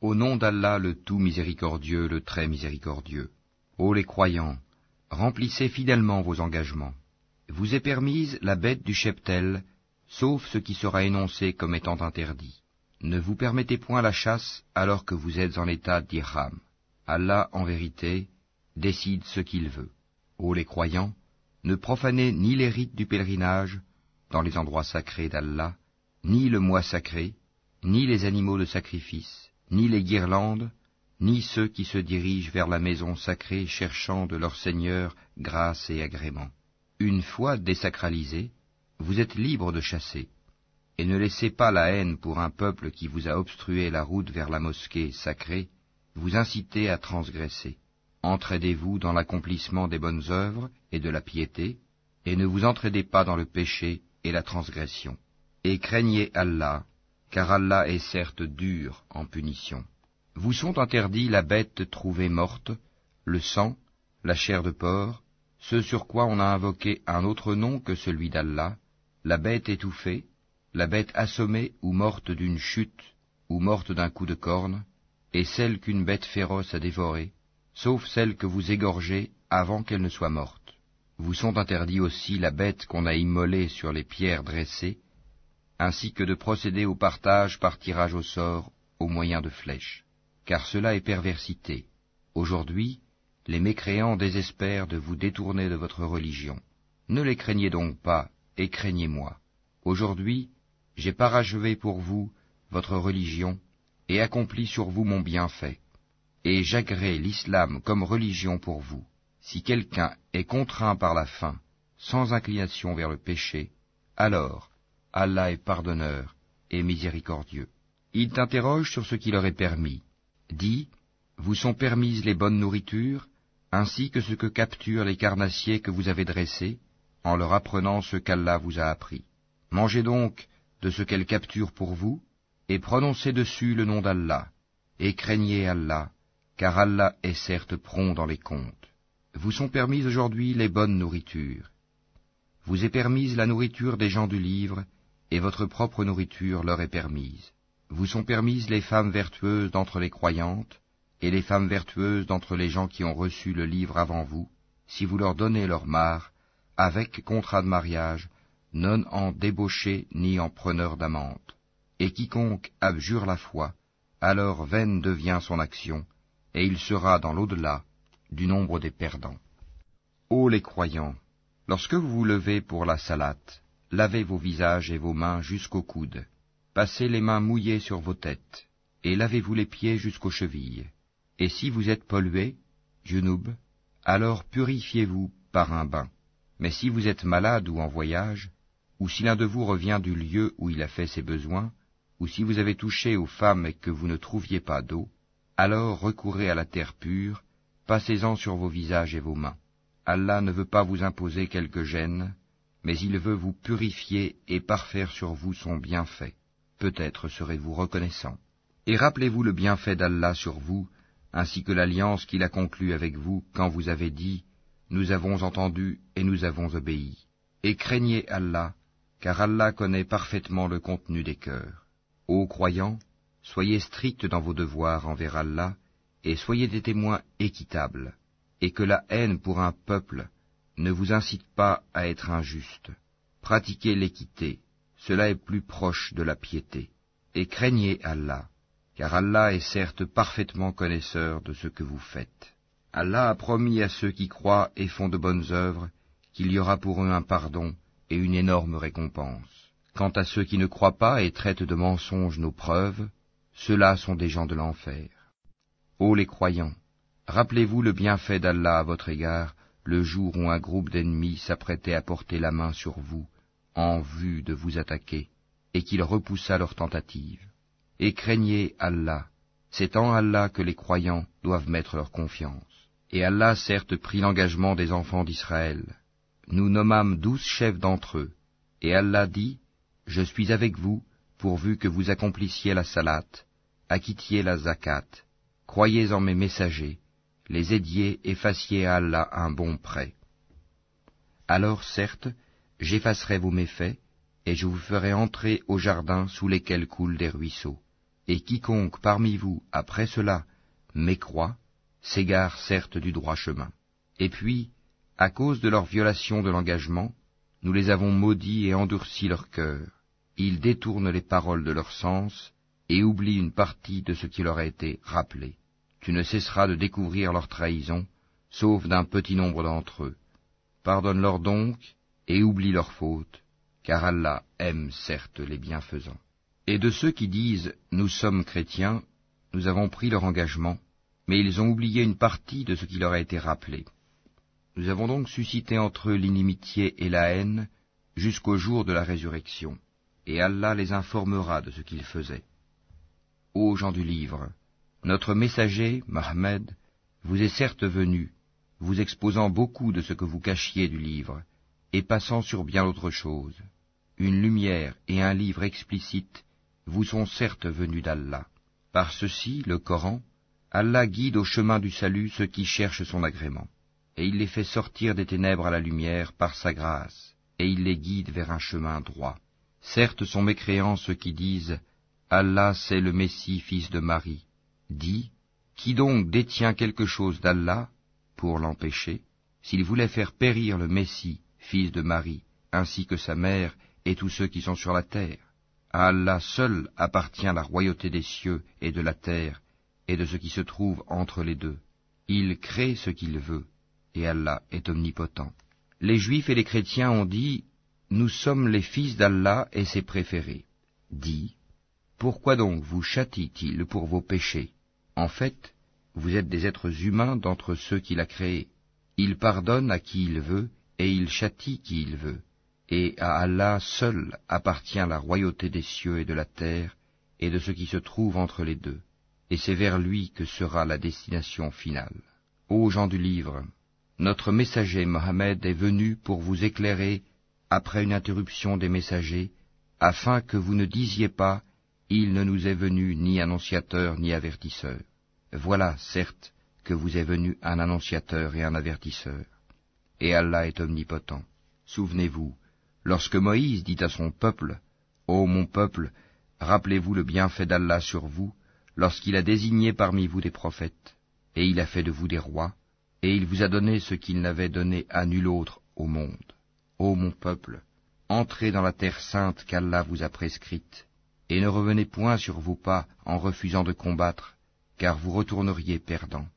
Au nom d'Allah le tout miséricordieux, le très miséricordieux. Ô les croyants, remplissez fidèlement vos engagements. Vous est permise la bête du cheptel, sauf ce qui sera énoncé comme étant interdit. Ne vous permettez point la chasse alors que vous êtes en état d'ihram. Allah, en vérité, décide ce qu'il veut. Ô les croyants, ne profanez ni les rites du pèlerinage dans les endroits sacrés d'Allah, ni le mois sacré, ni les animaux de sacrifice, ni les guirlandes, ni ceux qui se dirigent vers la maison sacrée cherchant de leur Seigneur grâce et agrément. Une fois désacralisés, vous êtes libres de chasser, et ne laissez pas la haine pour un peuple qui vous a obstrué la route vers la mosquée sacrée, vous inciter à transgresser. Entraidez-vous dans l'accomplissement des bonnes œuvres et de la piété, et ne vous entraidez pas dans le péché et la transgression. Et craignez Allah, car Allah est certes dur en punition. Vous sont interdits la bête trouvée morte, le sang, la chair de porc, ce sur quoi on a invoqué un autre nom que celui d'Allah, la bête étouffée, la bête assommée ou morte d'une chute, ou morte d'un coup de corne, et celle qu'une bête féroce a dévorée, sauf celle que vous égorgez avant qu'elle ne soit morte. Vous sont interdits aussi la bête qu'on a immolée sur les pierres dressées, ainsi que de procéder au partage par tirage au sort au moyen de flèches, car cela est perversité. Aujourd'hui, les mécréants désespèrent de vous détourner de votre religion. Ne les craignez donc pas, et craignez-moi. Aujourd'hui, j'ai parachevé pour vous votre religion, et accompli sur vous mon bienfait, et j'agrée l'islam comme religion pour vous. Si quelqu'un est contraint par la faim, sans inclination vers le péché, alors Allah est pardonneur et miséricordieux. Ils t'interrogent sur ce qui leur est permis. Dis, vous sont permises les bonnes nourritures, ainsi que ce que capturent les carnassiers que vous avez dressés, en leur apprenant ce qu'Allah vous a appris. Mangez donc de ce qu'elles capturent pour vous, et prononcez dessus le nom d'Allah, et craignez Allah, car Allah est certes prompt dans les comptes. Vous sont permises aujourd'hui les bonnes nourritures. Vous est permise la nourriture des gens du livre, et votre propre nourriture leur est permise. Vous sont permises les femmes vertueuses d'entre les croyantes, et les femmes vertueuses d'entre les gens qui ont reçu le livre avant vous, si vous leur donnez leur part, avec contrat de mariage, non en débauché ni en preneur d'amante. Et quiconque abjure la foi, alors vaine devient son action, et il sera dans l'au-delà du nombre des perdants. Ô les croyants, lorsque vous vous levez pour la salate, lavez vos visages et vos mains jusqu'aux coudes, passez les mains mouillées sur vos têtes, et lavez-vous les pieds jusqu'aux chevilles. Et si vous êtes pollués, junub, alors purifiez-vous par un bain. Mais si vous êtes malade ou en voyage, ou si l'un de vous revient du lieu où il a fait ses besoins, ou si vous avez touché aux femmes et que vous ne trouviez pas d'eau, alors recourez à la terre pure, passez-en sur vos visages et vos mains. Allah ne veut pas vous imposer quelque gêne, mais il veut vous purifier et parfaire sur vous son bienfait. Peut-être serez-vous reconnaissant. Et rappelez-vous le bienfait d'Allah sur vous, ainsi que l'alliance qu'il a conclue avec vous quand vous avez dit « Nous avons entendu et nous avons obéi ». Et craignez Allah, car Allah connaît parfaitement le contenu des cœurs. Ô croyants, soyez stricts dans vos devoirs envers Allah, et soyez des témoins équitables, et que la haine pour un peuple ne vous incite pas à être injuste. Pratiquez l'équité, cela est plus proche de la piété. Et craignez Allah, car Allah est certes parfaitement connaisseur de ce que vous faites. Allah a promis à ceux qui croient et font de bonnes œuvres qu'il y aura pour eux un pardon et une énorme récompense. Quant à ceux qui ne croient pas et traitent de mensonges nos preuves, ceux-là sont des gens de l'enfer. Ô les croyants, rappelez-vous le bienfait d'Allah à votre égard, le jour où un groupe d'ennemis s'apprêtait à porter la main sur vous, en vue de vous attaquer, et qu'il repoussa leur tentative. Et craignez Allah, c'est en Allah que les croyants doivent mettre leur confiance. Et Allah certes prit l'engagement des enfants d'Israël. Nous nommâmes 12 chefs d'entre eux, et Allah dit, « Je suis avec vous, pourvu que vous accomplissiez la salate, acquittiez la zakat, croyez en mes messagers, les aidiez et fassiez à Allah un bon prêt. Alors certes, j'effacerai vos méfaits, et je vous ferai entrer au jardin sous lesquels coulent des ruisseaux, et quiconque parmi vous, après cela, mécroit, s'égare certes du droit chemin. Et puis, à cause de leur violation de l'engagement, nous les avons maudits et endurci leur cœur. Ils détournent les paroles de leur sens et oublient une partie de ce qui leur a été rappelé. Tu ne cesseras de découvrir leur trahison, sauf d'un petit nombre d'entre eux. Pardonne-leur donc et oublie leurs fautes, car Allah aime certes les bienfaisants. Et de ceux qui disent « Nous sommes chrétiens », nous avons pris leur engagement, mais ils ont oublié une partie de ce qui leur a été rappelé. Nous avons donc suscité entre eux l'inimitié et la haine jusqu'au jour de la résurrection, et Allah les informera de ce qu'ils faisaient. Ô gens du livre, notre messager, Mohammed, vous est certes venu, vous exposant beaucoup de ce que vous cachiez du livre, et passant sur bien d'autres choses. Une lumière et un livre explicite vous sont certes venus d'Allah. Par ceci, le Coran, Allah guide au chemin du salut ceux qui cherchent son agrément, et il les fait sortir des ténèbres à la lumière par sa grâce, et il les guide vers un chemin droit. Certes sont mécréants ceux qui disent « Allah c'est le Messie, fils de Marie ». Dis, qui donc détient quelque chose d'Allah pour l'empêcher, s'il voulait faire périr le Messie, fils de Marie, ainsi que sa mère et tous ceux qui sont sur la terre? À Allah seul appartient la royauté des cieux et de la terre, et de ce qui se trouve entre les deux. Il crée ce qu'il veut, et Allah est omnipotent. Les Juifs et les chrétiens ont dit, « Nous sommes les fils d'Allah et ses préférés. » Dis, pourquoi donc vous châtie-t-il pour vos péchés? En fait, vous êtes des êtres humains d'entre ceux qu'il a créés. Il pardonne à qui il veut, et il châtie qui il veut. Et à Allah seul appartient la royauté des cieux et de la terre, et de ce qui se trouve entre les deux. Et c'est vers lui que sera la destination finale. Ô gens du livre, notre messager Mohammed est venu pour vous éclairer après une interruption des messagers, afin que vous ne disiez pas « Il ne nous est venu ni annonciateur ni avertisseur ». Voilà, certes, que vous est venu un annonciateur et un avertisseur. Et Allah est omnipotent. Souvenez-vous, lorsque Moïse dit à son peuple, « Ô mon peuple, rappelez-vous le bienfait d'Allah sur vous, lorsqu'il a désigné parmi vous des prophètes, et il a fait de vous des rois, et il vous a donné ce qu'il n'avait donné à nul autre au monde. Ô mon peuple, entrez dans la terre sainte qu'Allah vous a prescrite, et ne revenez point sur vos pas en refusant de combattre, car vous retourneriez perdants. »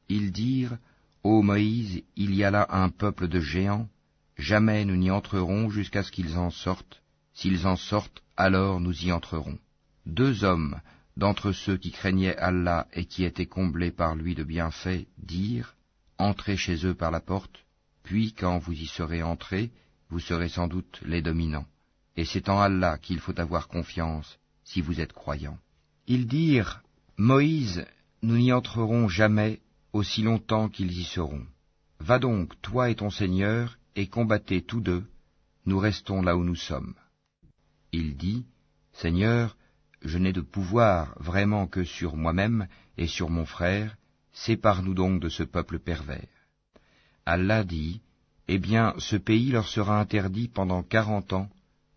Ils dirent, « Ô Moïse, il y a là un peuple de géants, jamais nous n'y entrerons jusqu'à ce qu'ils en sortent, s'ils en sortent, alors nous y entrerons. » 2 hommes, d'entre ceux qui craignaient Allah et qui étaient comblés par lui de bienfaits, dirent, « Entrez chez eux par la porte, puis quand vous y serez entrés, vous serez sans doute les dominants. Et c'est en Allah qu'il faut avoir confiance, si vous êtes croyants. » Ils dirent, « Moïse, nous n'y entrerons jamais, aussi longtemps qu'ils y seront. Va donc, toi et ton Seigneur, et combattez tous deux, nous restons là où nous sommes. » Il dit, « Seigneur, je n'ai de pouvoir vraiment que sur moi-même et sur mon frère, sépare-nous donc de ce peuple pervers. » Allah dit, « Eh bien, ce pays leur sera interdit pendant 40 ans,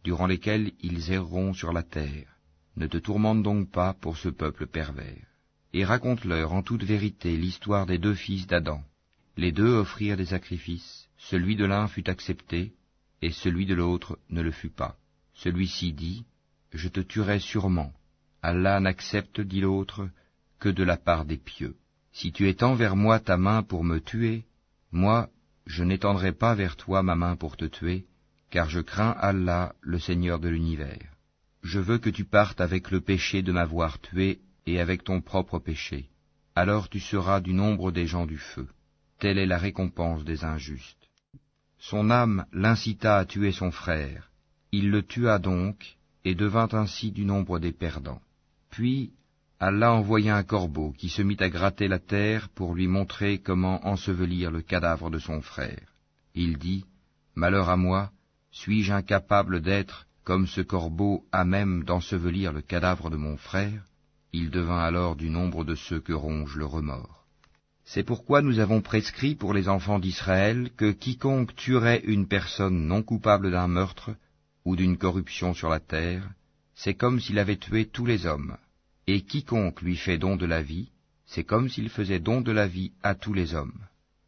durant lesquels ils erreront sur la terre. Ne te tourmente donc pas pour ce peuple pervers. Et raconte-leur en toute vérité l'histoire des 2 fils d'Adam. Les 2 offrirent des sacrifices, celui de l'un fut accepté, et celui de l'autre ne le fut pas. Celui-ci dit, « Je te tuerai sûrement. Allah n'accepte, dit l'autre, que de la part des pieux. Si tu étends vers moi ta main pour me tuer, moi, je n'étendrai pas vers toi ma main pour te tuer, car je crains Allah, le Seigneur de l'univers. Je veux que tu partes avec le péché de m'avoir tué et avec ton propre péché. Alors tu seras du nombre des gens du feu. Telle est la récompense des injustes. » Son âme l'incita à tuer son frère. Il le tua donc, et devint ainsi du nombre des perdants. Puis Allah envoya un corbeau qui se mit à gratter la terre pour lui montrer comment ensevelir le cadavre de son frère. Il dit, « Malheur à moi, suis-je incapable d'être, comme ce corbeau, à même d'ensevelir le cadavre de mon frère ?» Il devint alors du nombre de ceux que ronge le remords. C'est pourquoi nous avons prescrit pour les enfants d'Israël que quiconque tuerait une personne non coupable d'un meurtre ou d'une corruption sur la terre, c'est comme s'il avait tué tous les hommes. Et quiconque lui fait don de la vie, c'est comme s'il faisait don de la vie à tous les hommes.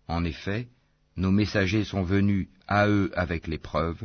En effet, nos messagers sont venus à eux avec l'épreuve,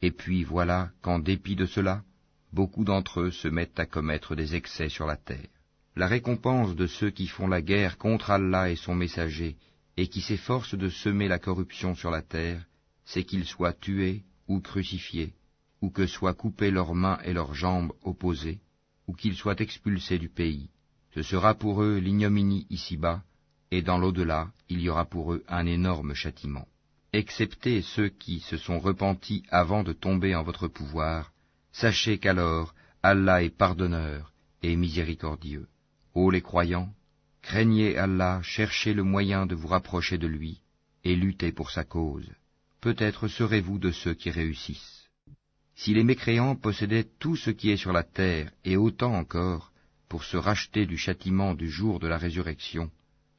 et puis voilà qu'en dépit de cela, beaucoup d'entre eux se mettent à commettre des excès sur la terre. La récompense de ceux qui font la guerre contre Allah et son messager, et qui s'efforcent de semer la corruption sur la terre, c'est qu'ils soient tués ou crucifiés, ou que soient coupées leurs mains et leurs jambes opposées, ou qu'ils soient expulsés du pays. Ce sera pour eux l'ignominie ici-bas, et dans l'au-delà, il y aura pour eux un énorme châtiment. Excepté ceux qui se sont repentis avant de tomber en votre pouvoir, sachez qu'alors Allah est pardonneur et miséricordieux. Ô les croyants, craignez Allah, cherchez le moyen de vous rapprocher de lui, et luttez pour sa cause. Peut-être serez-vous de ceux qui réussissent. Si les mécréants possédaient tout ce qui est sur la terre, et autant encore, pour se racheter du châtiment du jour de la résurrection,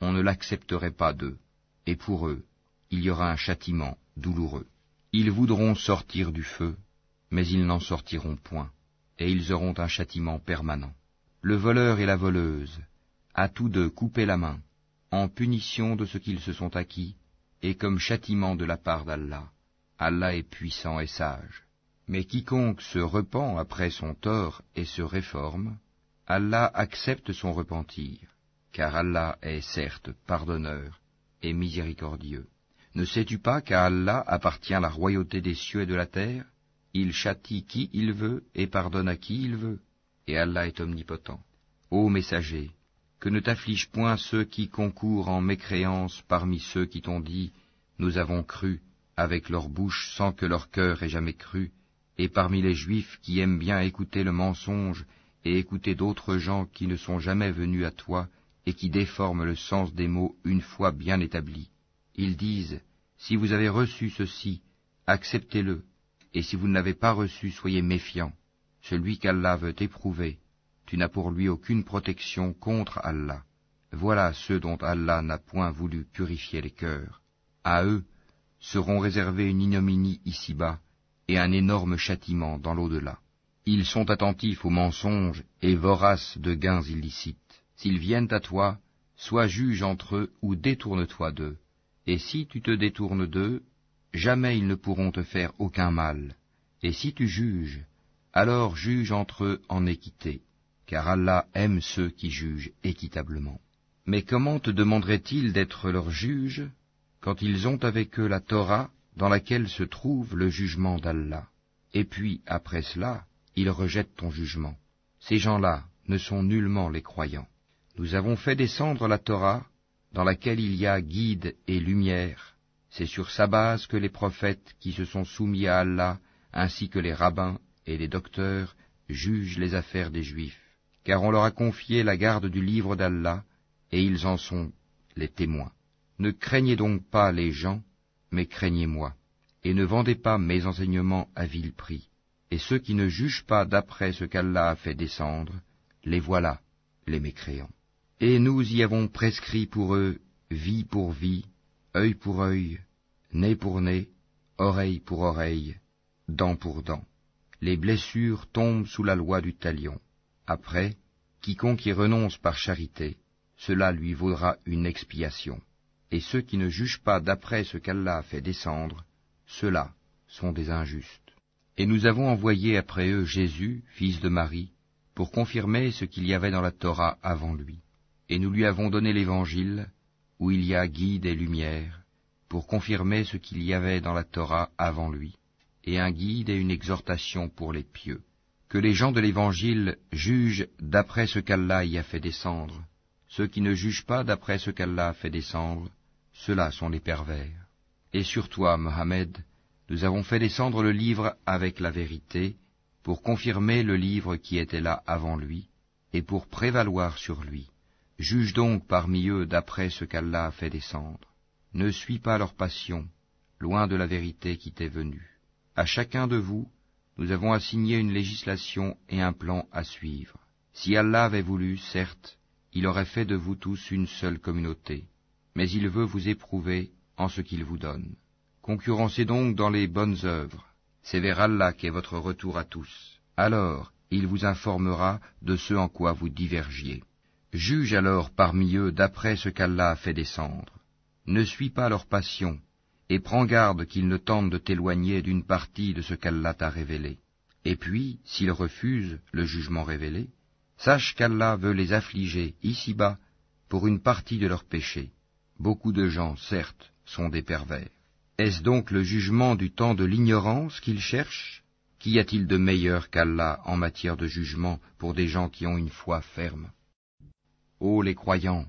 on ne l'accepterait pas d'eux, et pour eux, il y aura un châtiment douloureux. Ils voudront sortir du feu, mais ils n'en sortiront point, et ils auront un châtiment permanent. Le voleur et la voleuse, à tous deux coupez la main, en punition de ce qu'ils se sont acquis, et comme châtiment de la part d'Allah. Allah est puissant et sage. Mais quiconque se repent après son tort et se réforme, Allah accepte son repentir, car Allah est certes pardonneur et miséricordieux. Ne sais-tu pas qu'à Allah appartient la royauté des cieux et de la terre? Il châtie qui il veut et pardonne à qui il veut, et Allah est omnipotent. Ô messager, que ne t'afflige point ceux qui concourent en mécréance parmi ceux qui t'ont dit « Nous avons cru » avec leur bouche sans que leur cœur ait jamais cru, et parmi les Juifs qui aiment bien écouter le mensonge et écouter d'autres gens qui ne sont jamais venus à toi et qui déforment le sens des mots une fois bien établis. Ils disent « Si vous avez reçu ceci, acceptez-le, et si vous ne l'avez pas reçu, soyez méfiants. Celui qu'Allah veut éprouver, tu n'as pour lui aucune protection contre Allah. Voilà ceux dont Allah n'a point voulu purifier les cœurs. À eux seront réservés une ignominie ici-bas et un énorme châtiment dans l'au-delà. Ils sont attentifs aux mensonges et voraces de gains illicites. S'ils viennent à toi, sois juge entre eux ou détourne-toi d'eux. Et si tu te détournes d'eux, jamais ils ne pourront te faire aucun mal. Et si tu juges, alors juge entre eux en équité, car Allah aime ceux qui jugent équitablement. Mais comment te demanderait-il d'être leur juge quand ils ont avec eux la Torah dans laquelle se trouve le jugement d'Allah? Et puis, après cela, ils rejettent ton jugement. Ces gens-là ne sont nullement les croyants. Nous avons fait descendre la Torah dans laquelle il y a guide et lumière. C'est sur sa base que les prophètes qui se sont soumis à Allah, ainsi que les rabbins et les docteurs, jugent les affaires des Juifs. Car on leur a confié la garde du livre d'Allah, et ils en sont les témoins. Ne craignez donc pas les gens, mais craignez-moi, et ne vendez pas mes enseignements à vil prix. Et ceux qui ne jugent pas d'après ce qu'Allah a fait descendre, les voilà, les mécréants. Et nous y avons prescrit pour eux vie pour vie, œil pour œil, nez pour nez, oreille pour oreille, dent pour dent. Les blessures tombent sous la loi du talion. Après, quiconque y renonce par charité, cela lui vaudra une expiation. Et ceux qui ne jugent pas d'après ce qu'Allah a fait descendre, ceux-là sont des injustes. Et nous avons envoyé après eux Jésus, fils de Marie, pour confirmer ce qu'il y avait dans la Torah avant lui. Et nous lui avons donné l'Évangile, où il y a guide et lumière, pour confirmer ce qu'il y avait dans la Torah avant lui, et un guide et une exhortation pour les pieux. Que les gens de l'Évangile jugent d'après ce qu'Allah y a fait descendre. Ceux qui ne jugent pas d'après ce qu'Allah a fait descendre, ceux-là sont les pervers. Et sur toi, Mohammed, nous avons fait descendre le livre avec la vérité, pour confirmer le livre qui était là avant lui, et pour prévaloir sur lui. Juge donc parmi eux d'après ce qu'Allah a fait descendre. Ne suis pas leur passion, loin de la vérité qui t'est venue. À chacun de vous, nous avons assigné une législation et un plan à suivre. Si Allah avait voulu, certes, il aurait fait de vous tous une seule communauté, mais il veut vous éprouver en ce qu'il vous donne. Concurrencez donc dans les bonnes œuvres, c'est vers Allah qu'est votre retour à tous. Alors, il vous informera de ce en quoi vous divergiez. Juge alors parmi eux d'après ce qu'Allah a fait descendre. Ne suis pas leur passion, et prends garde qu'ils ne tentent de t'éloigner d'une partie de ce qu'Allah t'a révélé. Et puis, s'ils refusent le jugement révélé, sache qu'Allah veut les affliger ici-bas pour une partie de leurs péchés. Beaucoup de gens, certes, sont des pervers. Est-ce donc le jugement du temps de l'ignorance qu'ils cherchent? Qu'y a-t-il de meilleur qu'Allah en matière de jugement pour des gens qui ont une foi ferme? Ô les croyants,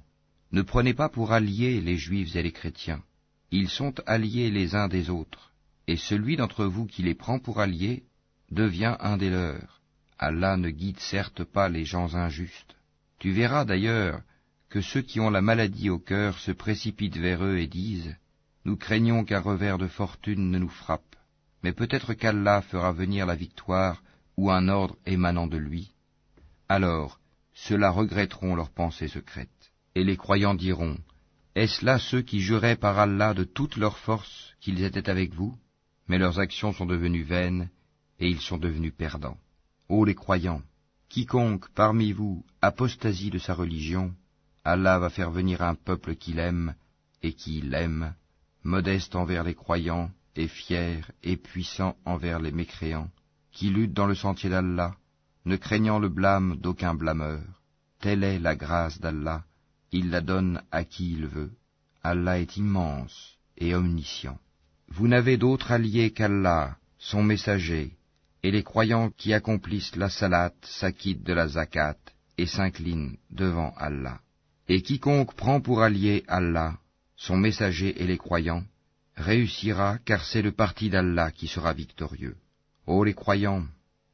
ne prenez pas pour alliés les juifs et les chrétiens. Ils sont alliés les uns des autres, et celui d'entre vous qui les prend pour alliés devient un des leurs. Allah ne guide certes pas les gens injustes. Tu verras d'ailleurs que ceux qui ont la maladie au cœur se précipitent vers eux et disent « Nous craignons qu'un revers de fortune ne nous frappe, mais peut-être qu'Allah fera venir la victoire ou un ordre émanant de lui. » Alors, ceux-là regretteront leurs pensées secrètes. Et les croyants diront « Est-ce là ceux qui juraient par Allah de toute leur force qu'ils étaient avec vous? Mais leurs actions sont devenues vaines, et ils sont devenus perdants. Ô les croyants, quiconque parmi vous apostasie de sa religion, Allah va faire venir un peuple qu'il aime et qui l'aime, modeste envers les croyants et fier et puissant envers les mécréants, qui lutte dans le sentier d'Allah, ne craignant le blâme d'aucun blâmeur. Telle est la grâce d'Allah, il la donne à qui il veut. Allah est immense et omniscient. Vous n'avez d'autre allié qu'Allah, son messager, et les croyants qui accomplissent la salat s'acquittent de la zakat et s'inclinent devant Allah. Et quiconque prend pour allié Allah, son messager et les croyants, réussira, car c'est le parti d'Allah qui sera victorieux. Ô les croyants,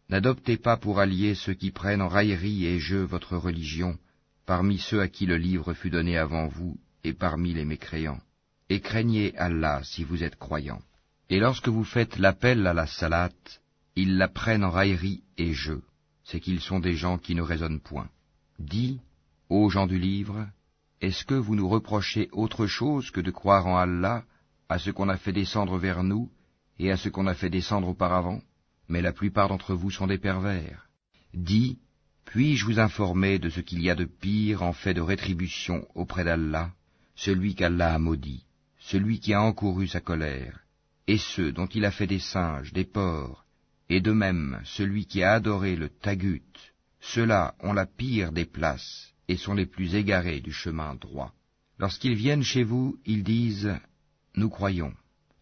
n'adoptez pas pour alliés ceux qui prennent en raillerie et jeu votre religion, parmi ceux à qui le livre fut donné avant vous et parmi les mécréants. Et craignez Allah si vous êtes croyants. Et lorsque vous faites l'appel à la salat, ils la prennent en raillerie et jeu, c'est qu'ils sont des gens qui ne raisonnent point. Dis, ô gens du livre, est-ce que vous nous reprochez autre chose que de croire en Allah, à ce qu'on a fait descendre vers nous, et à ce qu'on a fait descendre auparavant? Mais la plupart d'entre vous sont des pervers. Dis, puis-je vous informer de ce qu'il y a de pire en fait de rétribution auprès d'Allah, celui qu'Allah a maudit, celui qui a encouru sa colère, et ceux dont il a fait des singes, des porcs, et de même celui qui a adoré le tagut, ceux-là ont la pire des places, et sont les plus égarés du chemin droit. Lorsqu'ils viennent chez vous, ils disent « Nous croyons »,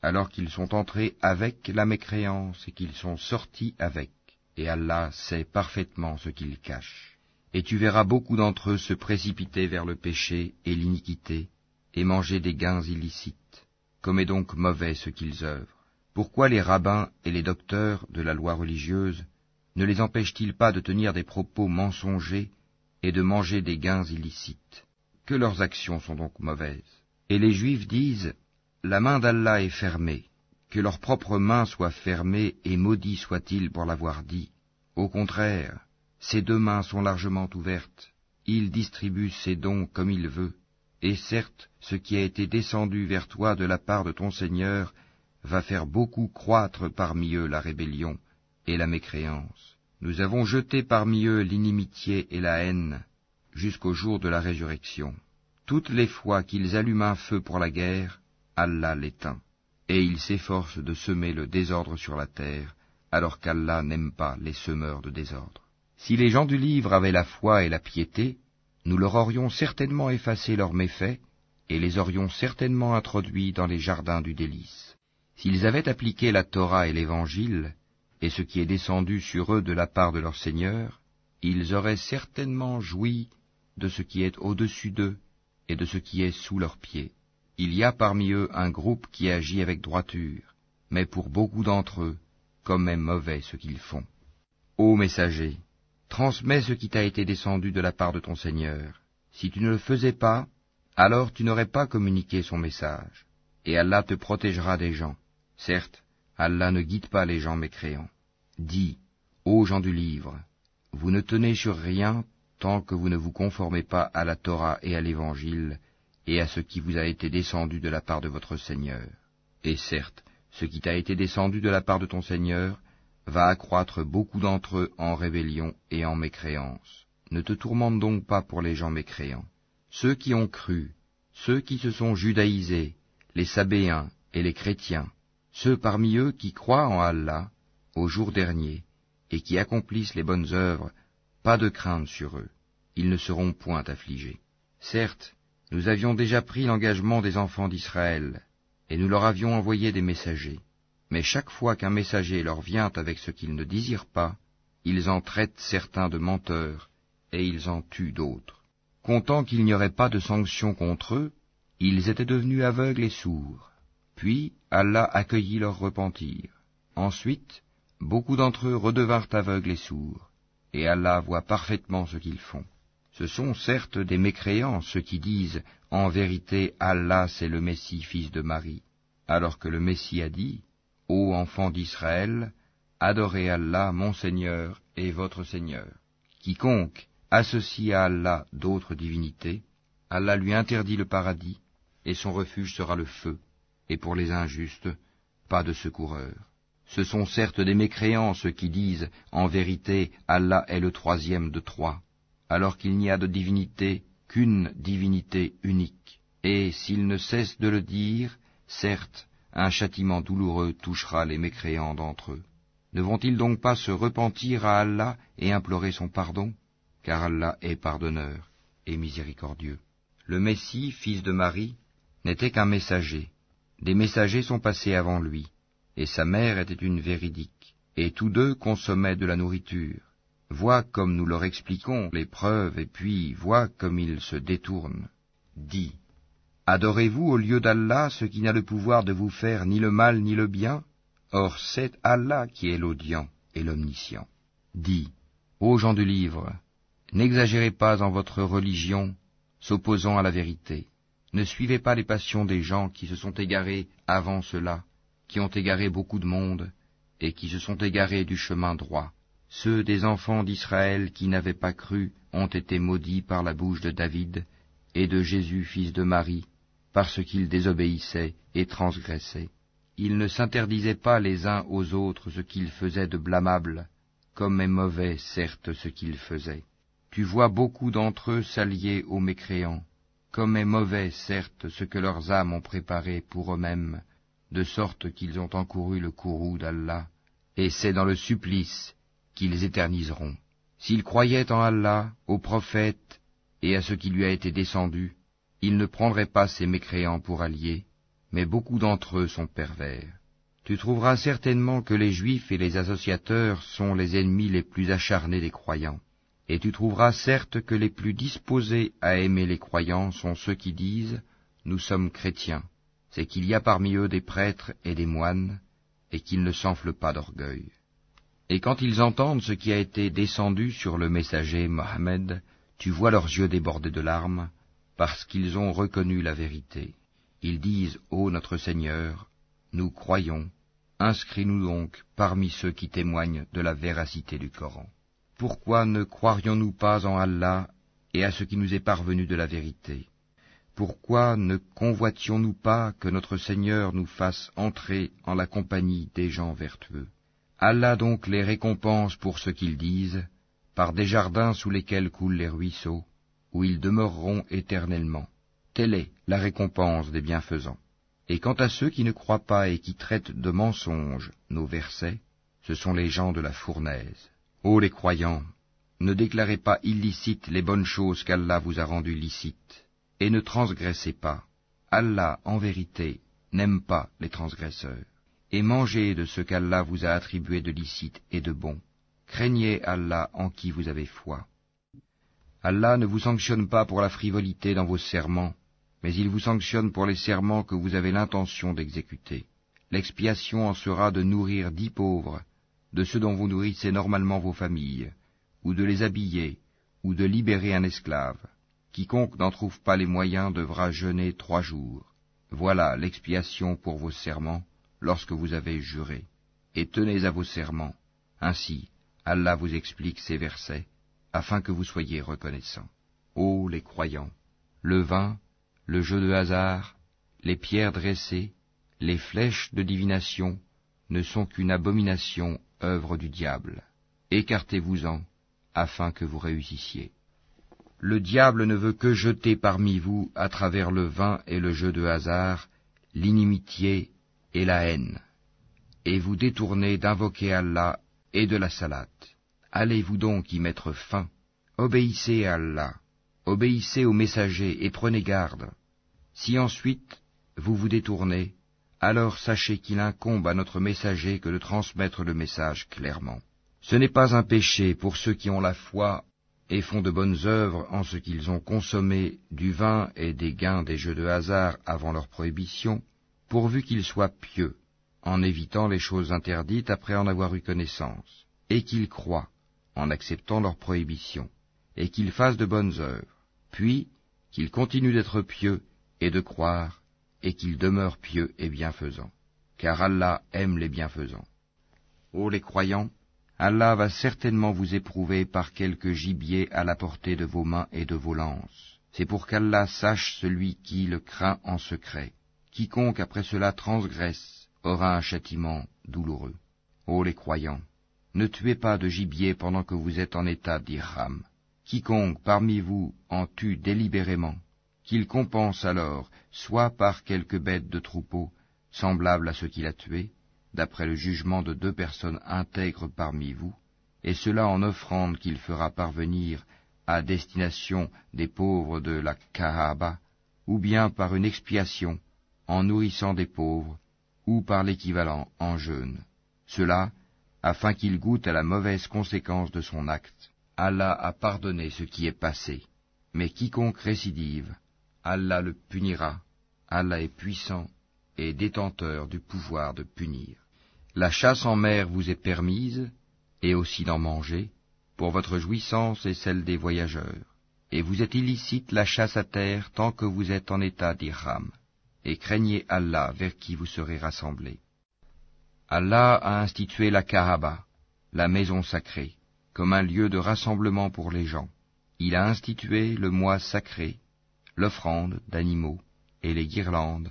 alors qu'ils sont entrés avec la mécréance et qu'ils sont sortis avec, et Allah sait parfaitement ce qu'ils cachent. Et tu verras beaucoup d'entre eux se précipiter vers le péché et l'iniquité, et manger des gains illicites. Comme est donc mauvais ce qu'ils œuvrent. Pourquoi les rabbins et les docteurs de la loi religieuse ne les empêchent-ils pas de tenir des propos mensongers et de manger des gains illicites? Que leurs actions sont donc mauvaises. Et les Juifs disent, la main d'Allah est fermée, que leur propre main soit fermée et maudit soit-il pour l'avoir dit. Au contraire, ses deux mains sont largement ouvertes, il distribue ses dons comme il veut, et certes, ce qui a été descendu vers toi de la part de ton Seigneur va faire beaucoup croître parmi eux la rébellion et la mécréance. Nous avons jeté parmi eux l'inimitié et la haine, jusqu'au jour de la résurrection. Toutes les fois qu'ils allument un feu pour la guerre, Allah l'éteint, et ils s'efforcent de semer le désordre sur la terre, alors qu'Allah n'aime pas les semeurs de désordre. Si les gens du livre avaient la foi et la piété, nous leur aurions certainement effacé leurs méfaits, et les aurions certainement introduits dans les jardins du délice. S'ils avaient appliqué la Torah et l'Évangile, et ce qui est descendu sur eux de la part de leur Seigneur, ils auraient certainement joui de ce qui est au-dessus d'eux et de ce qui est sous leurs pieds. Il y a parmi eux un groupe qui agit avec droiture, mais pour beaucoup d'entre eux, comme est mauvais ce qu'ils font. Ô messager, transmets ce qui t'a été descendu de la part de ton Seigneur. Si tu ne le faisais pas, alors tu n'aurais pas communiqué son message, et Allah te protégera des gens. Certes, Allah ne guide pas les gens mécréants. Dis, ô gens du livre, vous ne tenez sur rien tant que vous ne vous conformez pas à la Torah et à l'Évangile, et à ce qui vous a été descendu de la part de votre Seigneur. Et certes, ce qui t'a été descendu de la part de ton Seigneur va accroître beaucoup d'entre eux en rébellion et en mécréance. Ne te tourmente donc pas pour les gens mécréants. Ceux qui ont cru, ceux qui se sont judaïsés, les Sabéens et les chrétiens, ceux parmi eux qui croient en Allah, au jour dernier, et qui accomplissent les bonnes œuvres, pas de crainte sur eux, ils ne seront point affligés. Certes, nous avions déjà pris l'engagement des enfants d'Israël, et nous leur avions envoyé des messagers. Mais chaque fois qu'un messager leur vient avec ce qu'ils ne désirent pas, ils en traitent certains de menteurs, et ils en tuent d'autres. Comptant qu'il n'y aurait pas de sanction contre eux, ils étaient devenus aveugles et sourds. Puis Allah accueillit leur repentir. Ensuite, beaucoup d'entre eux redevinrent aveugles et sourds, et Allah voit parfaitement ce qu'ils font. Ce sont certes des mécréants ceux qui disent « En vérité, Allah c'est le Messie, fils de Marie », alors que le Messie a dit « Ô enfants d'Israël, adorez Allah, mon Seigneur et votre Seigneur. Quiconque associe à Allah d'autres divinités, Allah lui interdit le paradis, et son refuge sera le feu, et pour les injustes, pas de secoureur. Ce sont certes des mécréants ceux qui disent « En vérité, Allah est le troisième de trois », alors qu'il n'y a de divinité qu'une divinité unique. Et s'ils ne cessent de le dire, certes, un châtiment douloureux touchera les mécréants d'entre eux. Ne vont-ils donc pas se repentir à Allah et implorer son pardon? Car Allah est pardonneur et miséricordieux. Le Messie, fils de Marie, n'était qu'un messager. Des messagers sont passés avant lui, et sa mère était une véridique, et tous deux consommaient de la nourriture. Vois comme nous leur expliquons les preuves, et puis vois comme ils se détournent. Dis, adorez-vous au lieu d'Allah ce qui n'a le pouvoir de vous faire ni le mal ni le bien? Or c'est Allah qui est l'audient et l'omniscient. Dis, ô gens du livre, n'exagérez pas en votre religion, s'opposant à la vérité. Ne suivez pas les passions des gens qui se sont égarés avant cela, qui ont égaré beaucoup de monde, et qui se sont égarés du chemin droit. Ceux des enfants d'Israël qui n'avaient pas cru ont été maudits par la bouche de David et de Jésus fils de Marie, parce qu'ils désobéissaient et transgressaient. Ils ne s'interdisaient pas les uns aux autres ce qu'ils faisaient de blâmable, comme est mauvais certes ce qu'ils faisaient. Tu vois beaucoup d'entre eux s'allier aux mécréants, comme est mauvais certes ce que leurs âmes ont préparé pour eux-mêmes, de sorte qu'ils ont encouru le courroux d'Allah, et c'est dans le supplice qu'ils éterniseront. S'ils croyaient en Allah, au prophète et à ce qui lui a été descendu, ils ne prendraient pas ces mécréants pour alliés, mais beaucoup d'entre eux sont pervers. Tu trouveras certainement que les Juifs et les associateurs sont les ennemis les plus acharnés des croyants, et tu trouveras certes que les plus disposés à aimer les croyants sont ceux qui disent « Nous sommes chrétiens », c'est qu'il y a parmi eux des prêtres et des moines, et qu'ils ne s'enflent pas d'orgueil. Et quand ils entendent ce qui a été descendu sur le messager Mohammed, tu vois leurs yeux débordés de larmes, parce qu'ils ont reconnu la vérité. Ils disent, ô notre Seigneur, nous croyons, inscris-nous donc parmi ceux qui témoignent de la véracité du Coran. Pourquoi ne croirions-nous pas en Allah et à ce qui nous est parvenu de la vérité? Pourquoi ne convoitions-nous pas que notre Seigneur nous fasse entrer en la compagnie des gens vertueux? Allah donc les récompense pour ce qu'ils disent, par des jardins sous lesquels coulent les ruisseaux, où ils demeureront éternellement. Telle est la récompense des bienfaisants. Et quant à ceux qui ne croient pas et qui traitent de mensonges nos versets, ce sont les gens de la fournaise. Ô les croyants, ne déclarez pas illicites les bonnes choses qu'Allah vous a rendues licites, et ne transgressez pas. Allah, en vérité, n'aime pas les transgresseurs. Et mangez de ce qu'Allah vous a attribué de licite et de bon. Craignez Allah en qui vous avez foi. Allah ne vous sanctionne pas pour la frivolité dans vos serments, mais il vous sanctionne pour les serments que vous avez l'intention d'exécuter. L'expiation en sera de nourrir 10 pauvres, de ceux dont vous nourrissez normalement vos familles, ou de les habiller, ou de libérer un esclave. Quiconque n'en trouve pas les moyens devra jeûner 3 jours. Voilà l'expiation pour vos serments, lorsque vous avez juré. Et tenez à vos serments. Ainsi, Allah vous explique ces versets, afin que vous soyez reconnaissants. Ô les croyants, le vin, le jeu de hasard, les pierres dressées, les flèches de divination ne sont qu'une abomination œuvre du diable. Écartez-vous-en, afin que vous réussissiez. Le diable ne veut que jeter parmi vous, à travers le vin et le jeu de hasard, l'inimitié et la haine, et vous détourner d'invoquer Allah et de la salate. Allez-vous donc y mettre fin? Obéissez à Allah, obéissez aux messagers et prenez garde. Si ensuite vous vous détournez, alors sachez qu'il incombe à notre messager que de transmettre le message clairement. Ce n'est pas un péché pour ceux qui ont la foi et font de bonnes œuvres en ce qu'ils ont consommé du vin et des gains des jeux de hasard avant leur prohibition, pourvu qu'ils soient pieux, en évitant les choses interdites après en avoir eu connaissance, et qu'ils croient, en acceptant leur prohibition, et qu'ils fassent de bonnes œuvres, puis qu'ils continuent d'être pieux et de croire, et qu'ils demeurent pieux et bienfaisants, car Allah aime les bienfaisants. Ô les croyants, Allah va certainement vous éprouver par quelque gibier à la portée de vos mains et de vos lances. C'est pour qu'Allah sache celui qui le craint en secret. Quiconque après cela transgresse aura un châtiment douloureux. Ô les croyants, ne tuez pas de gibier pendant que vous êtes en état d'ihram. Quiconque parmi vous en tue délibérément, qu'il compense alors soit par quelque bête de troupeau, semblable à ce qu'il a tué, d'après le jugement de 2 personnes intègres parmi vous, et cela en offrande qu'il fera parvenir à destination des pauvres de la Kaaba, ou bien par une expiation, en nourrissant des pauvres, ou par l'équivalent en jeûne. Cela, afin qu'il goûte à la mauvaise conséquence de son acte. Allah a pardonné ce qui est passé, mais quiconque récidive, Allah le punira. Allah est puissant et détenteur du pouvoir de punir. La chasse en mer vous est permise, et aussi d'en manger, pour votre jouissance et celle des voyageurs. Et vous êtes illicite la chasse à terre tant que vous êtes en état d'ihram, et craignez Allah vers qui vous serez rassemblés. Allah a institué la Kaaba, la maison sacrée, comme un lieu de rassemblement pour les gens. Il a institué le mois sacré, l'offrande d'animaux et les guirlandes,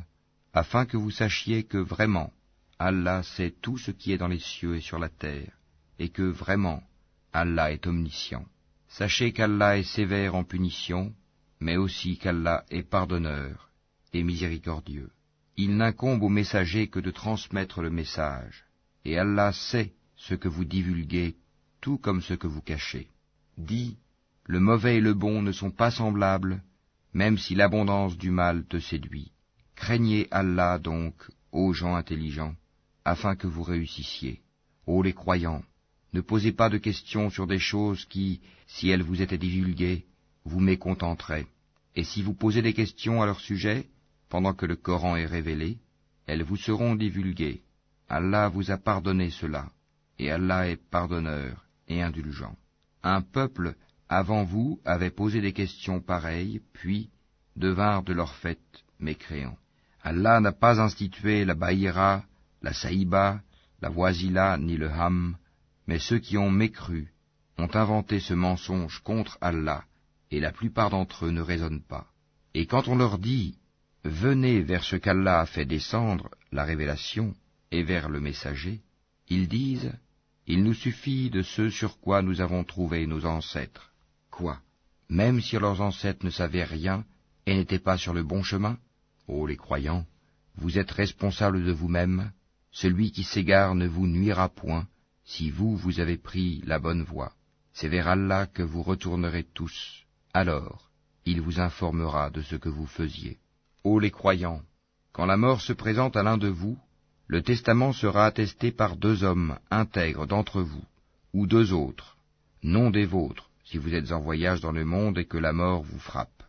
afin que vous sachiez que vraiment, Allah sait tout ce qui est dans les cieux et sur la terre, et que vraiment, Allah est omniscient. Sachez qu'Allah est sévère en punition, mais aussi qu'Allah est pardonneur et miséricordieux. Il n'incombe au messager que de transmettre le message, et Allah sait ce que vous divulguez, tout comme ce que vous cachez. Dis, le mauvais et le bon ne sont pas semblables, même si l'abondance du mal te séduit. Craignez Allah donc, ô gens intelligents, afin que vous réussissiez. Ô les croyants, ne posez pas de questions sur des choses qui, si elles vous étaient divulguées, vous mécontenteraient. Et si vous posez des questions à leur sujet, pendant que le Coran est révélé, elles vous seront divulguées. Allah vous a pardonné cela, et Allah est pardonneur et indulgent. Un peuple avant vous avait posé des questions pareilles, puis devinrent de leur fait mécréants. Allah n'a pas institué la Baïra, la Saïba, la Wazila ni le Ham, mais ceux qui ont mécru ont inventé ce mensonge contre Allah, et la plupart d'entre eux ne raisonnent pas. Et quand on leur dit « Venez vers ce qu'Allah a fait descendre, la révélation, et vers le messager », ils disent « Il nous suffit de ce sur quoi nous avons trouvé nos ancêtres. » Quoi? Même si leurs ancêtres ne savaient rien et n'étaient pas sur le bon chemin? Ô les croyants, vous êtes responsables de vous-même, celui qui s'égare ne vous nuira point, si vous avez pris la bonne voie. C'est vers Allah que vous retournerez tous. Alors, il vous informera de ce que vous faisiez. Ô les croyants, quand la mort se présente à l'un de vous, le testament sera attesté par 2 hommes intègres d'entre vous, ou 2 autres, non des vôtres, si vous êtes en voyage dans le monde et que la mort vous frappe.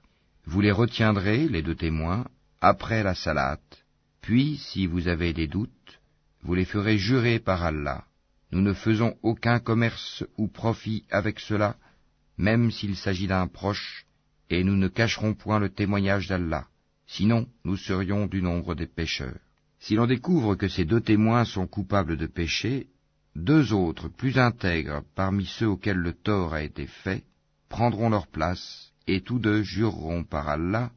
Vous les retiendrez, les 2 témoins, après la salate, puis, si vous avez des doutes, vous les ferez jurer par Allah. Nous ne faisons aucun commerce ou profit avec cela, même s'il s'agit d'un proche, et nous ne cacherons point le témoignage d'Allah, sinon nous serions du nombre des pécheurs. Si l'on découvre que ces 2 témoins sont coupables de péché, 2 autres plus intègres parmi ceux auxquels le tort a été fait, prendront leur place, et tous 2 jureront par Allah,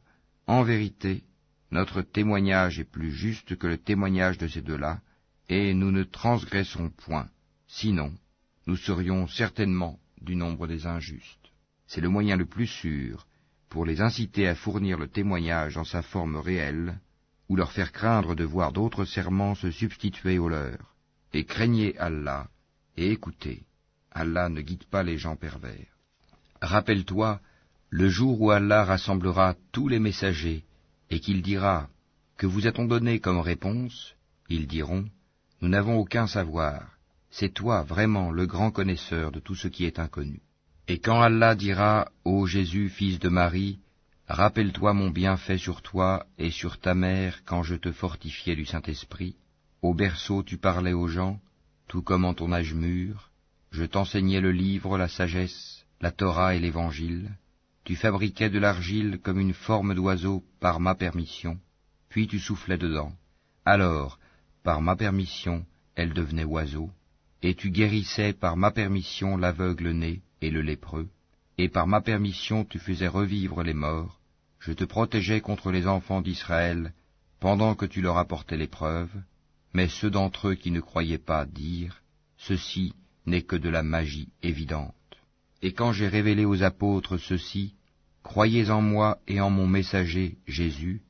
en vérité, notre témoignage est plus juste que le témoignage de ces 2-là, et nous ne transgressons point, Sinon, nous serions certainement du nombre des injustes. C'est le moyen le plus sûr pour les inciter à fournir le témoignage en sa forme réelle, ou leur faire craindre de voir d'autres serments se substituer aux leurs. Et craignez Allah, et écoutez, Allah ne guide pas les gens pervers. Rappelle-toi le jour où Allah rassemblera tous les messagers, et qu'il dira, « Que vous a-t-on donné comme réponse ?» Ils diront, « Nous n'avons aucun savoir, c'est toi vraiment le grand connaisseur de tout ce qui est inconnu. » Et quand Allah dira, « Ô Jésus, fils de Marie, rappelle-toi mon bienfait sur toi et sur ta mère quand je te fortifiais du Saint-Esprit. Au berceau tu parlais aux gens, tout comme en ton âge mûr. Je t'enseignais le livre, la sagesse, la Torah et l'Évangile. Tu fabriquais de l'argile comme une forme d'oiseau par ma permission, puis tu soufflais dedans. Alors, par ma permission, elle devenait oiseau, et tu guérissais par ma permission l'aveugle né et le lépreux, et par ma permission tu faisais revivre les morts. Je te protégeais contre les enfants d'Israël pendant que tu leur apportais l'épreuve, mais ceux d'entre eux qui ne croyaient pas dirent, ceci n'est que de la magie évidente. Et quand j'ai révélé aux apôtres ceci, croyez en moi et en mon messager Jésus,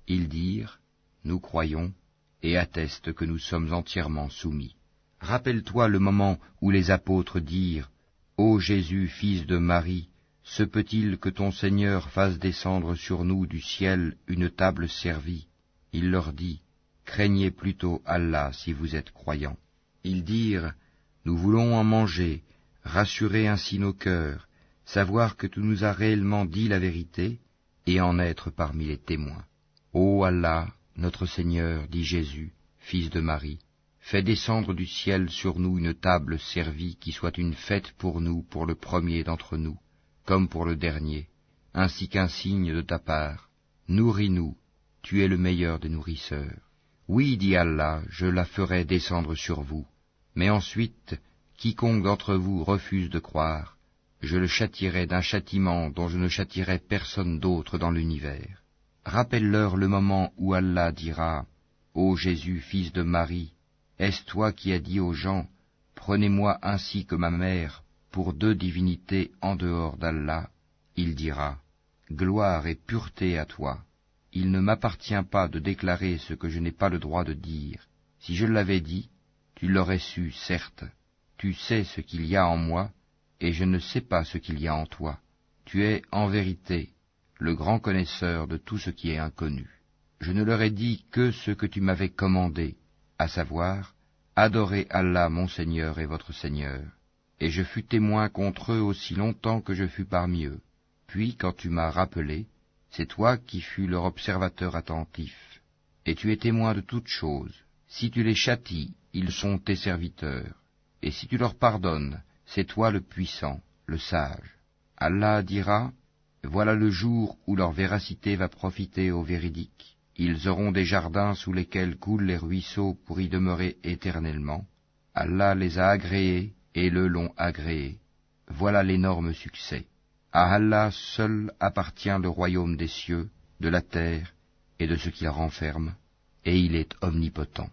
ils dirent, nous croyons, et attestent que nous sommes entièrement soumis. Rappelle-toi le moment où les apôtres dirent, ô Jésus, fils de Marie, se peut-il que ton Seigneur fasse descendre sur nous du ciel une table servie? Il leur dit, craignez plutôt Allah si vous êtes croyants. Ils dirent, nous voulons en manger, rassurer ainsi nos cœurs, savoir que tu nous as réellement dit la vérité, et en être parmi les témoins. Ô Allah, notre Seigneur, dit Jésus, fils de Marie, fais descendre du ciel sur nous une table servie qui soit une fête pour nous, pour le premier d'entre nous, comme pour le dernier, ainsi qu'un signe de ta part. Nourris-nous, tu es le meilleur des nourrisseurs. Oui, dit Allah, je la ferai descendre sur vous, mais ensuite, quiconque d'entre vous refuse de croire, je le châtierai d'un châtiment dont je ne châtierai personne d'autre dans l'univers. Rappelle-leur le moment où Allah dira, ô Jésus, fils de Marie, est-ce toi qui as dit aux gens, prenez-moi ainsi que ma mère, pour deux divinités en dehors d'Allah? Il dira, gloire et pureté à toi. Il ne m'appartient pas de déclarer ce que je n'ai pas le droit de dire. Si je l'avais dit, tu l'aurais su, certes. Tu sais ce qu'il y a en moi, et je ne sais pas ce qu'il y a en toi. Tu es, en vérité, le grand connaisseur de tout ce qui est inconnu. Je ne leur ai dit que ce que tu m'avais commandé, à savoir, adorez Allah mon Seigneur et votre Seigneur. Et je fus témoin contre eux aussi longtemps que je fus parmi eux. Puis, quand tu m'as rappelé, c'est toi qui fus leur observateur attentif. Et tu es témoin de toutes choses. Si tu les châties, ils sont tes serviteurs. Et si tu leur pardonnes, c'est toi le puissant, le sage. Allah dira, voilà le jour où leur véracité va profiter aux véridiques. Ils auront des jardins sous lesquels coulent les ruisseaux pour y demeurer éternellement. Allah les a agréés et le l'ont agréé. Voilà l'énorme succès. À Allah seul appartient le royaume des cieux, de la terre et de ce qu'il renferme, et il est omnipotent.